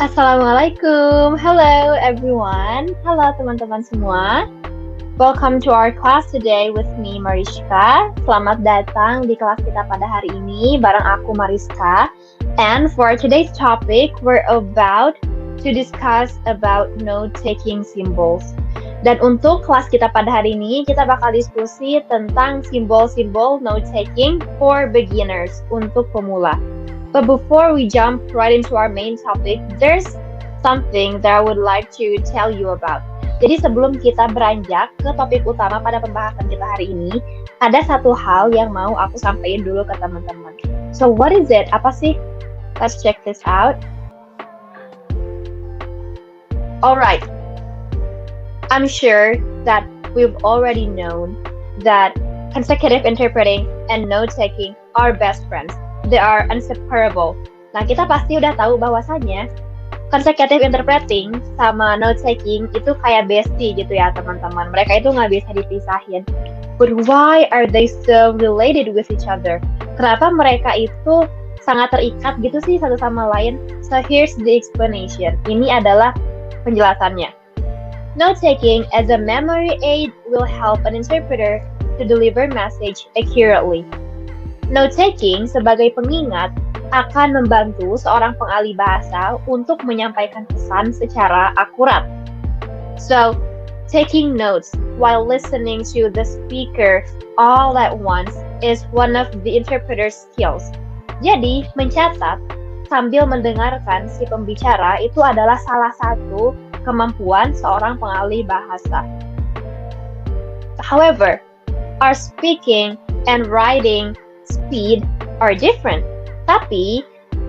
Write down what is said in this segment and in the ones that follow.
Assalamualaikum. Hello everyone. Halo teman-teman semua. Welcome to our class today with me Mariska. Selamat datang di kelas kita pada hari ini bareng aku Mariska. And for today's topic, we're about to discuss about note-taking symbols. Dan untuk kelas kita pada hari ini, kita bakal diskusi tentang simbol-simbol note-taking for beginners, untuk pemula. But before we jump right into our main topic, there's something that I would like to tell you about. Jadi sebelum kita beranjak ke topik utama pada pembahasan kita hari ini, ada satu hal yang mau aku sampaikan dulu ke teman-teman. So what is it? Apa sih? Let's check this out. Alright, I'm sure that we've already known that consecutive interpreting and note-taking are best friends. They are inseparable. Nah, kita pasti udah tahu bahwasannya consecutive interpreting sama note-taking itu kayak bestie gitu ya teman-teman. Mereka itu nggak bisa dipisahin. But why are they so related with each other? Kenapa mereka itu sangat terikat gitu sih satu sama lain? So here's the explanation. Ini adalah penjelasannya. Note-taking as a memory aid will help an interpreter to deliver message accurately. Note-taking sebagai pengingat akan membantu seorang pengalih bahasa untuk menyampaikan pesan secara akurat. So, taking notes while listening to the speaker all at once is one of the interpreter's skills. Jadi, mencatat sambil mendengarkan si pembicara itu adalah salah satu kemampuan seorang pengalih bahasa. However, our speaking and writing speed are different. Tapi,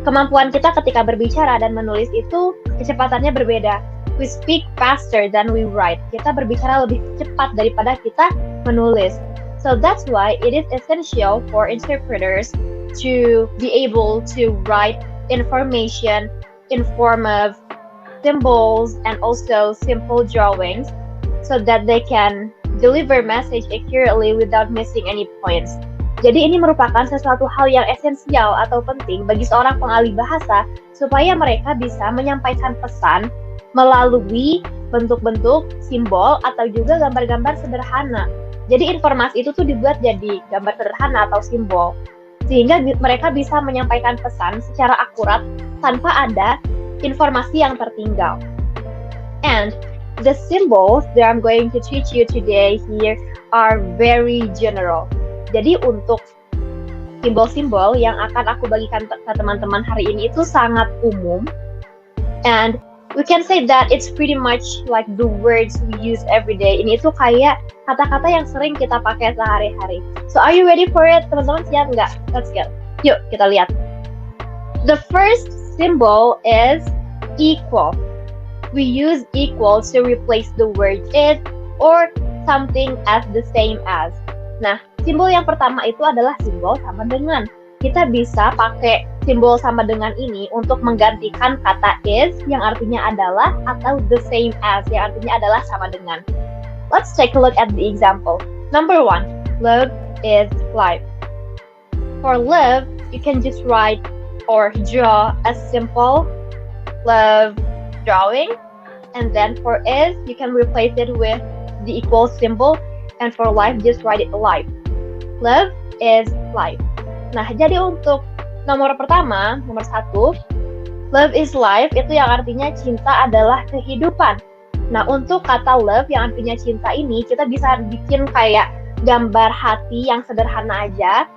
kemampuan kita ketika berbicara dan menulis itu kecepatannya berbeda. We speak faster than we write. Kita berbicara lebih cepat daripada kita menulis. So that's why it is essential for interpreters to be able to write information in form of symbols and also simple drawings so that they can deliver message accurately without missing any points. Jadi ini merupakan sesuatu hal yang esensial atau penting bagi seorang pengalih bahasa supaya mereka bisa menyampaikan pesan melalui bentuk-bentuk simbol atau juga gambar-gambar sederhana. Jadi informasi itu tuh dibuat jadi gambar sederhana atau simbol sehingga mereka bisa menyampaikan pesan secara akurat tanpa ada informasi yang tertinggal. And the symbols that I'm going to teach you today here are very general. Jadi untuk simbol-simbol yang akan aku bagikan ke teman-teman hari ini itu sangat umum. And we can say that it's pretty much like the words we use every day. Ini itu kayak kata-kata yang sering kita pakai sehari-hari. So are you ready for it? Teman-teman siap nggak? Let's go. Yuk kita lihat. The first symbol is equal. We use equal to replace the word is or something as the same as. Nah, simbol yang pertama itu adalah simbol sama dengan. Kita bisa pakai simbol sama dengan ini untuk menggantikan kata is yang artinya adalah atau the same as yang artinya adalah sama dengan. Let's take a look at the example. Number 1, love is life. For love, you can just write or draw a simple love drawing, and then for is, you can replace it with the equal symbol, and for life, just write it life. Love is life. Nah, jadi untuk nomor pertama, nomor 1, love is life itu yang artinya cinta adalah kehidupan. Nah, untuk kata love yang artinya cinta ini, kita bisa bikin kayak gambar hati yang sederhana aja.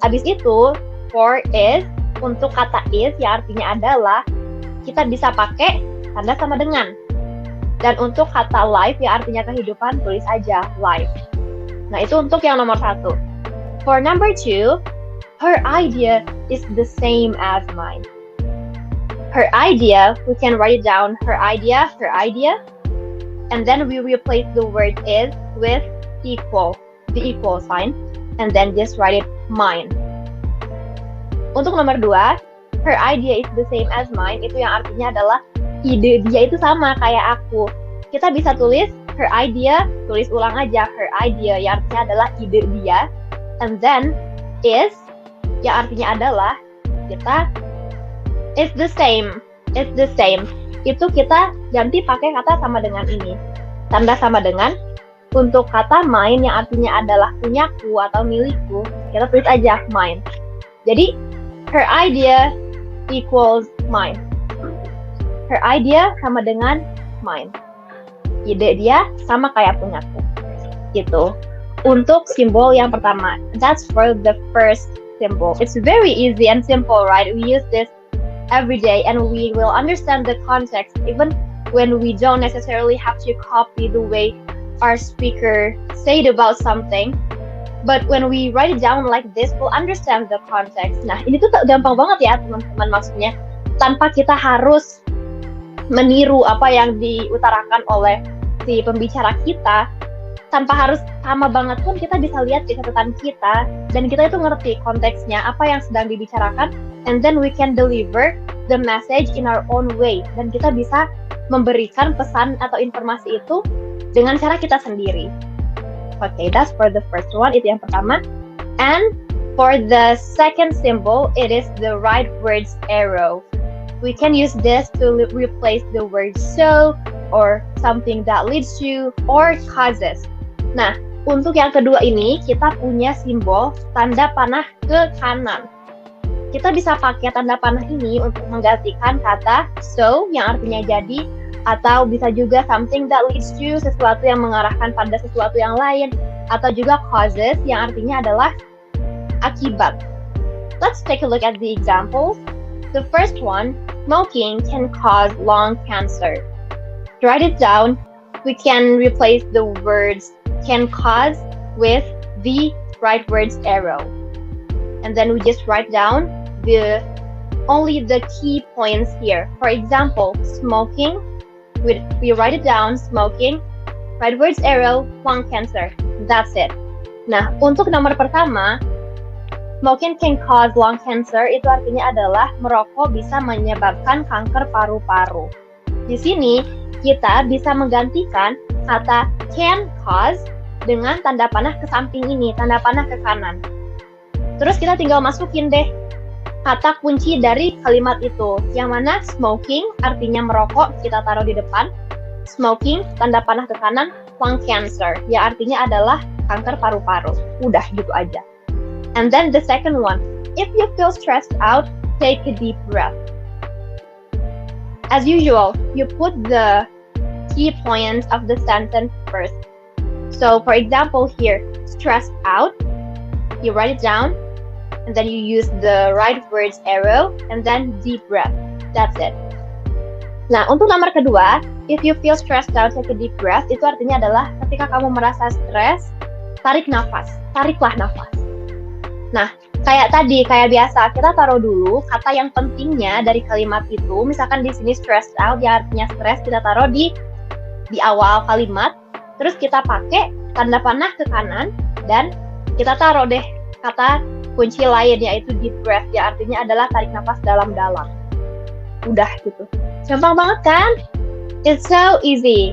Habis itu, for is, untuk kata is yang artinya adalah, kita bisa pakai tanda sama dengan. Dan untuk kata life yang artinya kehidupan, tulis aja life. Nah, itu untuk yang nomor 1. For number 2, her idea is the same as mine. Her idea, we can write it down, her idea, and then we replace the word is with equal, the equal sign, and then just write it mine. Untuk nomor 2, her idea is the same as mine, itu yang artinya adalah ide dia itu sama kayak aku. Kita bisa tulis her idea, tulis ulang aja her idea yang artinya adalah ide dia, and then is yang artinya adalah kita it's the same. itu kita ganti pakai kata sama dengan ini. Tanda sama dengan. Untuk kata mine yang artinya adalah punyaku atau milikku, kita tulis aja mine. Jadi, her idea equals mine. Her idea sama dengan mine. Ide dia sama kayak punyaku. Gitu. Untuk simbol yang pertama. That's for the first symbol. It's very easy and simple, right? We use this every day and we will understand the context even when we don't necessarily have to copy the way our speaker said about something. But when we write it down like this, we'll understand the context. Nah, ini tuh gampang banget ya teman-teman, maksudnya tanpa kita harus meniru apa yang diutarakan oleh si pembicara kita, tanpa harus sama banget pun kita bisa lihat di catatan kita dan kita itu ngerti konteksnya apa yang sedang dibicarakan, and then we can deliver the message in our own way, dan kita bisa memberikan pesan atau informasi itu dengan cara kita sendiri. Okay, that's for the first one, itu yang pertama. And for the second symbol, it is the right words arrow. We can use this to replace the word so, or something that leads to, or causes. Nah, untuk yang kedua ini, kita punya simbol tanda panah ke kanan. Kita bisa pakai tanda panah ini untuk menggantikan kata so, yang artinya jadi, atau bisa juga something that leads to, sesuatu yang mengarahkan pada sesuatu yang lain, atau juga causes yang artinya adalah akibat. Let's take a look at the examples. The first one, smoking can cause lung cancer. To write it down, we can replace the words can cause with the right words arrow. And then we just write down only the key points here. For example, smoking, we write it down, smoking, right words arrow, lung cancer. That's it. Nah, untuk nomor pertama, smoking can cause lung cancer, itu artinya adalah merokok bisa menyebabkan kanker paru-paru. Di sini, kita bisa menggantikan kata can cause dengan tanda panah ke samping ini, tanda panah ke kanan. Terus kita tinggal masukin deh kata kunci dari kalimat itu, yang mana smoking artinya merokok, kita taruh di depan. Smoking, tanda panah ke kanan, lung cancer, ya artinya adalah kanker paru-paru. Udah gitu aja. And then the second one, if you feel stressed out, take a deep breath. As usual, you put the key points of the sentence first. So for example here, stressed out, you write it down, and then you use the right words arrow, and then deep breath. That's it. Nah, untuk nomor kedua, if you feel stressed out, take a deep breath, itu artinya adalah ketika kamu merasa stres, tarik nafas, tariklah nafas. Nah, kayak biasa, kita taruh dulu kata yang pentingnya dari kalimat itu. Misalkan di sini stressed out, yang artinya stres, kita taruh di awal kalimat, terus kita pakai tanda panah ke kanan, dan kita taruh deh kata kunci lain, yaitu deep breath, ya artinya adalah tarik nafas dalam-dalam. Udah gitu. Gampang banget kan? It's so easy.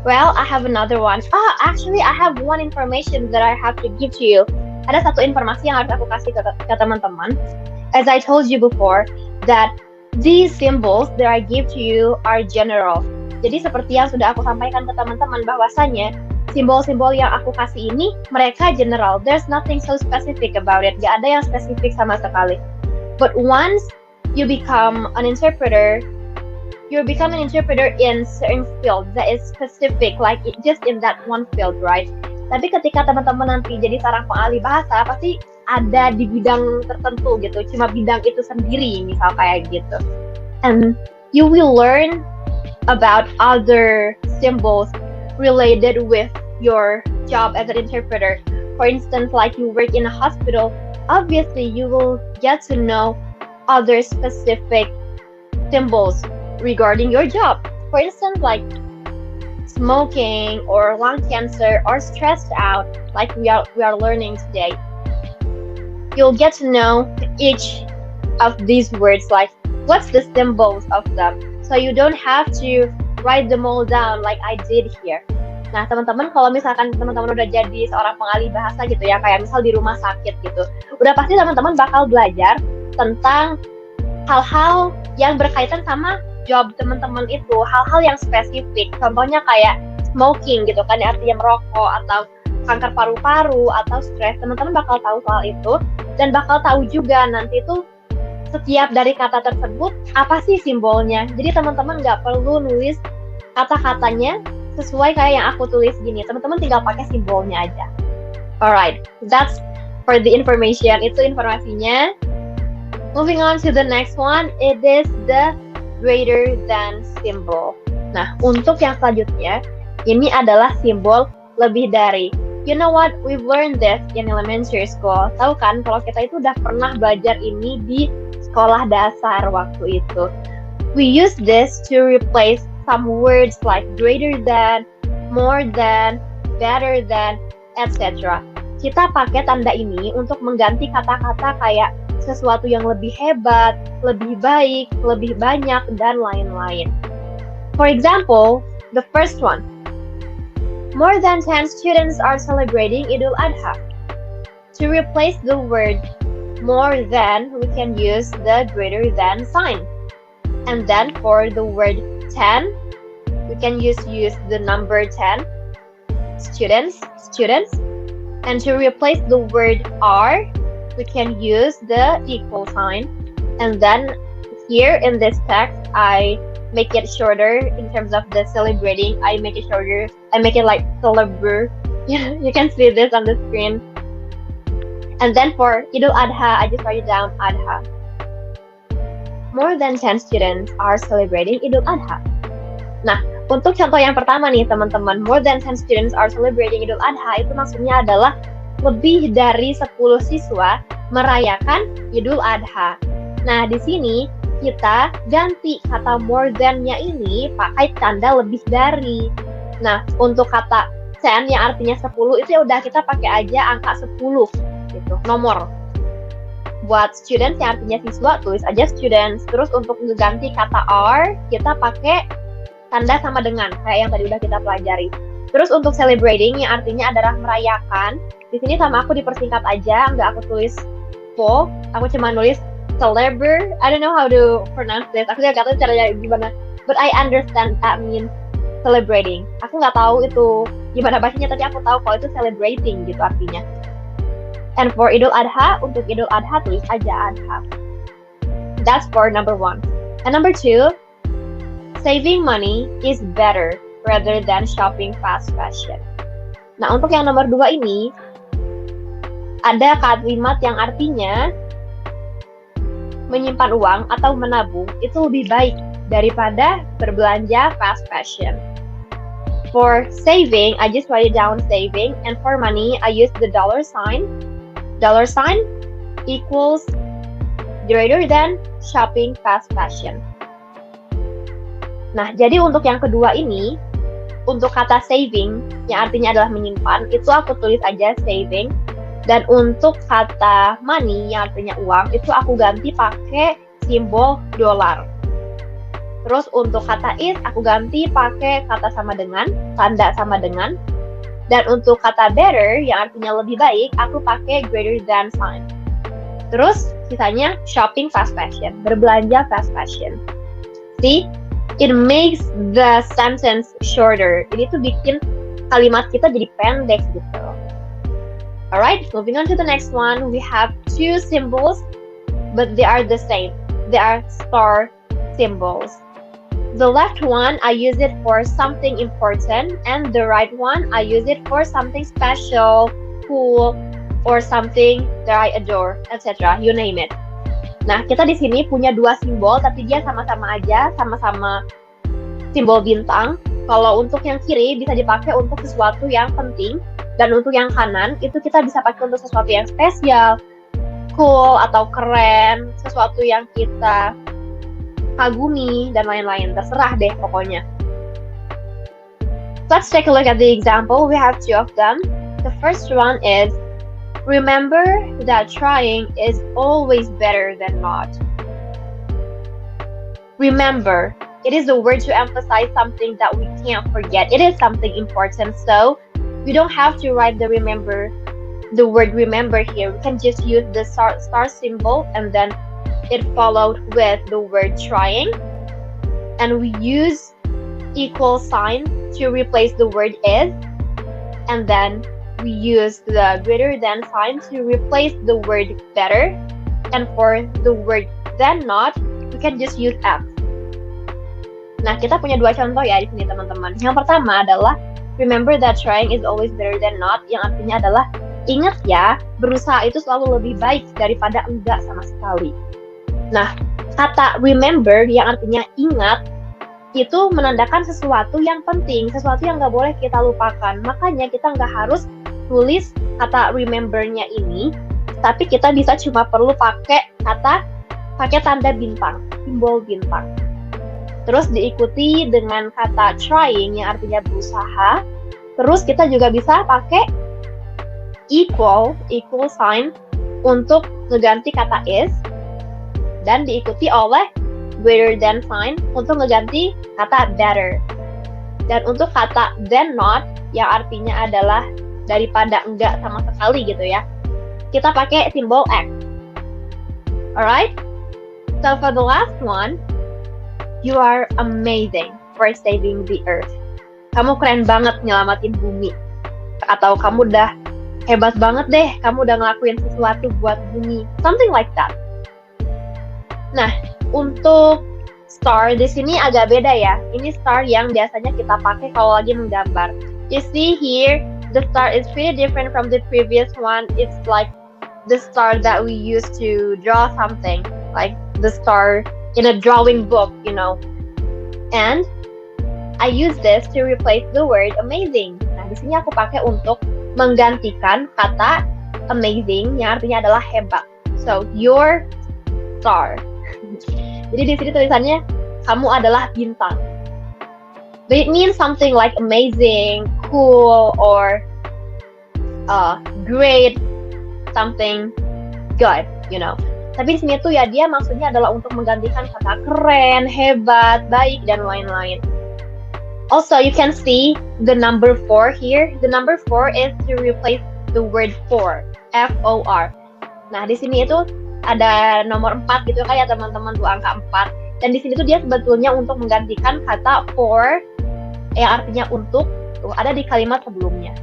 Well, I have another one. Actually, I have one information that I have to give to you. Ada satu informasi yang harus aku kasih ke teman-teman. As I told you before, that these symbols that I give to you are general. Jadi seperti yang sudah aku sampaikan ke teman-teman, bahwasannya simbol-simbol yang aku kasih ini, mereka general. There's nothing so specific about it. Gak ada yang spesifik sama sekali. But once you become an interpreter, in certain field that is specific, like just in that one field, right? Tapi ketika teman-teman nanti jadi seorang pengalih bahasa, pasti ada di bidang tertentu gitu, cuma bidang itu sendiri, misal kayak gitu. And you will learn about other symbols related with your job as an interpreter. For instance, like you work in a hospital, obviously you will get to know other specific symbols regarding your job. For instance, like smoking or lung cancer or stressed out, like we are learning today. You'll get to know each of these words, like what's the symbols of them, so you don't have to write them all down like I did here. Nah, teman-teman, kalau misalkan teman-teman udah jadi seorang pengalih bahasa gitu ya, kayak misal di rumah sakit gitu, udah pasti teman-teman bakal belajar tentang hal-hal yang berkaitan sama job teman-teman itu hal-hal yang spesifik. Contohnya kayak smoking gitu kan, artinya merokok, atau kanker paru-paru, atau stres. Teman-teman bakal tahu soal itu, dan bakal tahu juga nanti tuh setiap dari kata tersebut apa sih simbolnya. Jadi teman-teman nggak perlu nulis kata-katanya sesuai kayak yang aku tulis gini. Teman-teman tinggal pakai simbolnya aja. Alright, that's for the information. Itu informasinya. Moving on to the next one, it is the greater than symbol. Nah, untuk yang selanjutnya, ini adalah simbol lebih dari. You know what? We've learned this in elementary school. Tahu kan kalau kita itu udah pernah belajar ini di sekolah dasar waktu itu. We use this to replace some words like greater than, more than, better than, etc. Kita pakai tanda ini untuk mengganti kata-kata kayak sesuatu yang lebih hebat, lebih baik, lebih banyak, dan lain-lain. For example, the first one. More than 10 students are celebrating Idul Adha. To replace the word more than, we can use the greater than sign. And then for the word 10, we can use the number 10, students. And to replace the word are, we can use the equal sign. And then here in this text, I make it shorter in terms of the celebrating. I make it shorter. I make it like celebr. You can see this on the screen. And then for Idul Adha, I just write it down Adha. More than 10 students are celebrating Idul Adha. Nah, untuk contoh yang pertama nih teman-teman, more than 10 students are celebrating Idul Adha, itu maksudnya adalah lebih dari 10 siswa merayakan Idul Adha. Nah, di sini kita ganti kata more than-nya ini pakai tanda lebih dari. Nah, untuk kata 10 yang artinya 10 itu ya udah kita pakai aja angka 10 gitu, nomor. Buat students yang artinya siswa, tulis aja students. Terus untuk mengganti kata are, kita pakai tanda sama dengan kayak yang tadi udah kita pelajari. Terus untuk celebrating yang artinya adalah merayakan, di sini sama aku dipersingkat aja, nggak aku tulis po, aku cuma nulis celebr. I don't know how to pronounce this. Aku nggak tahu caranya gimana. But I understand that means celebrating. Aku nggak tahu itu gimana bacanya, tapi aku tahu kalau itu celebrating gitu artinya. And for Idul Adha, untuk Idul Adha tulis aja Adha. That's for number 1. And number 2, saving money is better rather than shopping fast fashion. Nah, untuk yang nomor 2 ini, ada kalimat yang artinya menyimpan uang atau menabung itu lebih baik daripada berbelanja fast fashion. For saving, I just write it down saving. And for money, I use the dollar sign. Dollar sign equals greater than shopping fast fashion. Nah, jadi untuk yang kedua ini, untuk kata saving, yang artinya adalah menyimpan, itu aku tulis aja saving. Dan untuk kata money, yang artinya uang, itu aku ganti pakai simbol dolar. Terus untuk kata is, aku ganti pakai kata sama dengan, tanda sama dengan. Dan untuk kata better, yang artinya lebih baik, aku pakai greater than sign. Terus sisanya shopping fast fashion, berbelanja fast fashion. See? It makes the sentence shorter. Ini tuh bikin kalimat kita jadi pendek gitu. Alright, moving on to the next one. We have 2 symbols, but they are the same. They are star symbols. The left one, I use it for something important, and the right one, I use it for something special, cool, or something that I adore, etc. You name it. Nah, kita di sini punya 2 simbol, tapi dia sama-sama aja, sama-sama simbol bintang. Kalau untuk yang kiri bisa dipakai untuk sesuatu yang penting, dan untuk yang kanan itu kita bisa pakai untuk sesuatu yang spesial, cool, atau keren, sesuatu yang kita kagumi, dan lain-lain. Terserah deh pokoknya. Let's take a look at the example. We have 2 of them. The first one is, remember that trying is always better than not. Remember. It is a word to emphasize something that we can't forget. It is something important, so we don't have to write the word remember here. We can just use the star symbol, and then it followed with the word trying. and we use equal sign to replace the word is, and then we use the greater than sign to replace the word better, and for the word than not, we can just use F. Nah, kita punya dua contoh ya di sini teman-teman. Yang pertama adalah remember that trying is always better than not, yang artinya adalah ingat ya, berusaha itu selalu lebih baik daripada enggak sama sekali. Nah, kata remember yang artinya ingat itu menandakan sesuatu yang penting, sesuatu yang nggak boleh kita lupakan. Makanya kita nggak harus tulis kata remember-nya ini, tapi kita bisa cuma perlu pakai tanda bintang, simbol bintang. Terus diikuti dengan kata trying yang artinya berusaha. Terus kita juga bisa pakai equal sign untuk ngeganti kata is, dan diikuti oleh greater than sign untuk ngeganti kata better. Dan untuk kata than not yang artinya adalah daripada enggak sama sekali gitu ya, kita pakai simbol X. Alright? So for the last one, you are amazing for saving the earth. Kamu keren banget nyelamatin bumi. Atau kamu udah hebat banget deh, kamu udah ngelakuin sesuatu buat bumi. Something like that. Nah, untuk star di sini agak beda ya. Ini star yang biasanya kita pakai kalau lagi menggambar. You see here, the star is pretty different from the previous one. It's like the star that we use to draw something, like the star in a drawing book, you know. And I use this to replace the word amazing. Nah, di sini aku pakai untuk menggantikan kata amazing yang artinya adalah hebat. So, your star. Jadi di sini tulisannya kamu adalah bintang. But it means something like amazing, cool, or great, something good, you know. Tapi di sini tuh ya dia maksudnya adalah untuk menggantikan kata keren, hebat, baik, dan lain-lain. Also, you can see the number 4 here. The number 4 is to replace the word for, F-O-R. Nah, di sini itu ada nomor 4 gitu kayak teman-teman, tuh angka 4. Dan di sini tuh dia sebetulnya untuk menggantikan kata for yang artinya untuk, tuh ada di kalimat sebelumnya.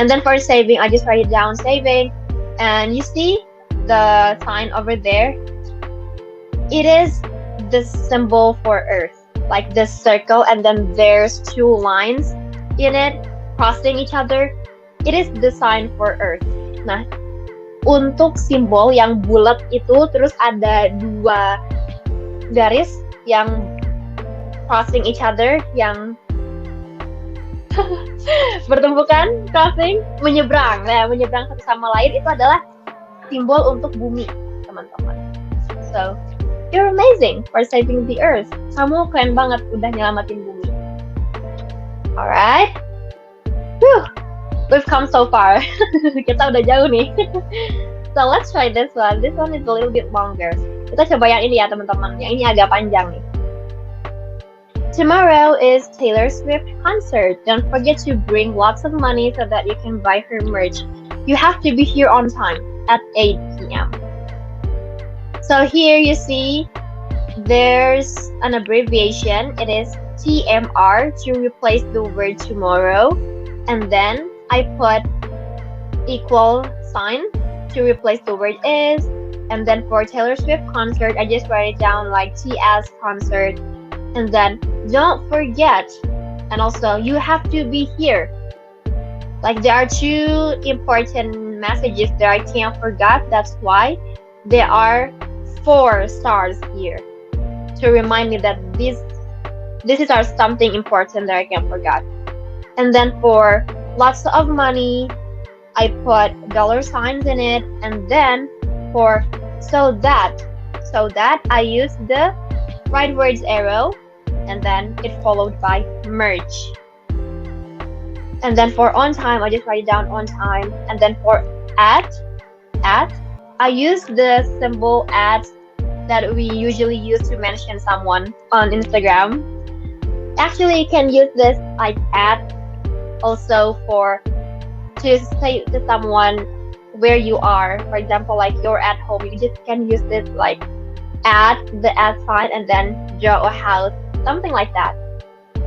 And then for saving, I just write it down, saving. And you see the sign over there? It is the symbol for earth. Like this circle, and then there's 2 lines in it crossing each other. It is the sign for earth. Nah, untuk simbol yang bulat itu terus ada 2 garis yang crossing each other, yang bertemu kan, crossing, menyeberang. Nah, menyeberang satu sama lain itu adalah simbol untuk bumi, teman-teman. So, you're amazing for saving the earth. Kamu keren banget udah nyelamatin bumi. Alright. Whew. We've come so far. Kita udah jauh nih. So let's try this one. This one is a little bit longer. Kita coba yang ini ya teman-teman. Yang ini agak panjang nih. Tomorrow is Taylor Swift concert. Don't forget to bring lots of money so that you can buy her merch. You have to be here on time at 8 p.m. So here you see there's an abbreviation. It is TMR to replace the word tomorrow. And then I put equal sign to replace the word is. And then for Taylor Swift concert, I just write it down like TS concert. And then don't forget. And also you have to be here. Like there are 2 important messages that I can't forget. That's why there are 4 stars here to remind me that this is something important that I can't forget. And then for lots of money, I put dollar signs in it. And then for so that I use the right words arrow, and then it followed by merch. And then for on time, I just write it down on time. And then for at, I use the symbol at that we usually use to mention someone on Instagram. Actually, you can use this like at also to say to someone where you are. For example, like you're at home, you just can use this like add the @ and then draw a house, something like that.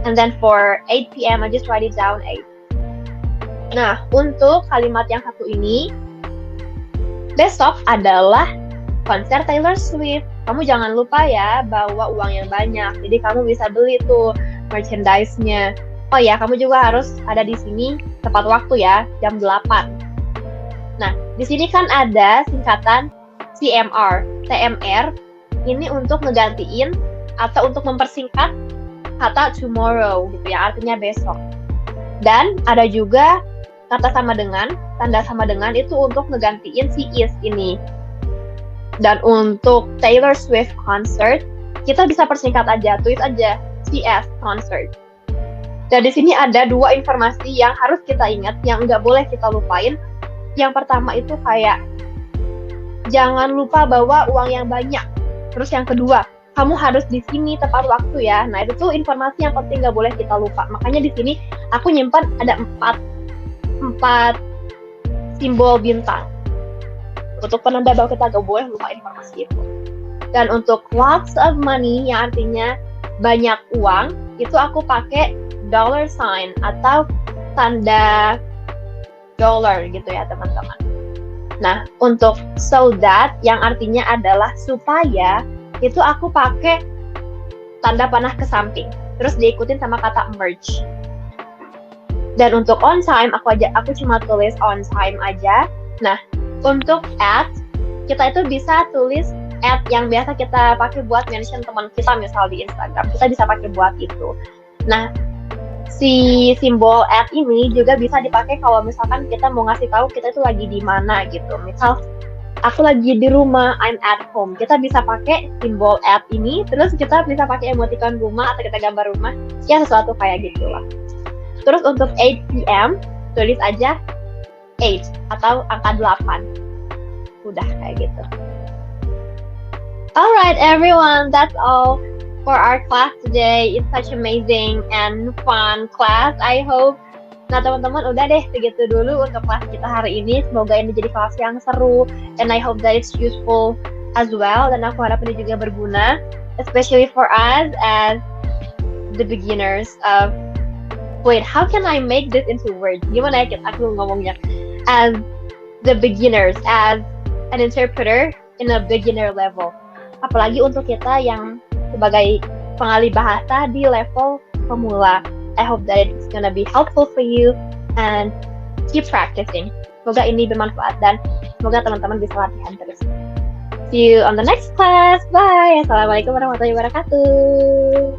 And then for 8 p.m. I just write it down 8. Nah, untuk kalimat yang satu ini, besok adalah konser Taylor Swift. Kamu jangan lupa ya bawa uang yang banyak. Jadi kamu bisa beli tuh merchandise-nya. Oh ya, kamu juga harus ada di sini tepat waktu ya, jam 8. Nah, di sini kan ada singkatan CMR, TMR. Ini untuk ngegantiin atau untuk mempersingkat kata tomorrow gitu ya, artinya besok. Dan ada juga kata sama dengan, tanda sama dengan itu untuk ngegantiin si is ini. Dan untuk Taylor Swift concert, kita bisa persingkat aja, tulis aja CS concert. Dan di sini ada 2 informasi yang harus kita ingat, yang nggak boleh kita lupain. Yang pertama itu kayak, jangan lupa bawa uang yang banyak. Terus yang kedua, kamu harus di sini tepat waktu ya. Nah, itu tuh informasi yang penting nggak boleh kita lupa. Makanya di sini aku nyimpan ada 4 simbol bintang untuk penanda bahwa kita gak boleh lupa informasi itu. Dan untuk lots of money yang artinya banyak uang, itu aku pakai $sign atau tanda dollar gitu ya teman-teman. Nah, untuk so that yang artinya adalah supaya, itu aku pakai tanda panah ke samping, terus diikutin sama kata merge. Dan untuk on time, aku cuma tulis on time aja. Nah, untuk at, kita itu bisa tulis at yang biasa kita pakai buat mention teman kita misal di Instagram. Kita bisa pakai buat itu. Nah, si simbol at ini juga bisa dipakai kalau misalkan kita mau ngasih tahu kita itu lagi di mana gitu. Misal, aku lagi di rumah, I'm at home. Kita bisa pakai simbol at ini, terus kita bisa pakai emoticon rumah atau kita gambar rumah. Ya, sesuatu kayak gitu lah. Terus untuk 8 p.m. tulis aja 8 atau angka 8. Udah kayak gitu. Alright everyone, that's all for our class today. It's such amazing and fun class. I hope. Nah teman-teman udah deh segitu dulu untuk kelas kita hari ini. Semoga ini jadi kelas yang seru. And I hope that it's useful as well. Dan aku harap ini juga berguna. Especially for us as the beginners of... Wait, how can I make this into words? Gimana ya aku ngomongnya? As the beginners, as an interpreter in a beginner level. Apalagi untuk kita yang sebagai pengalih bahasa di level pemula. I hope that it's gonna be helpful for you and keep practicing. Semoga ini bermanfaat dan semoga teman-teman bisa latihan terus. See you on the next class. Bye. Assalamualaikum warahmatullahi wabarakatuh.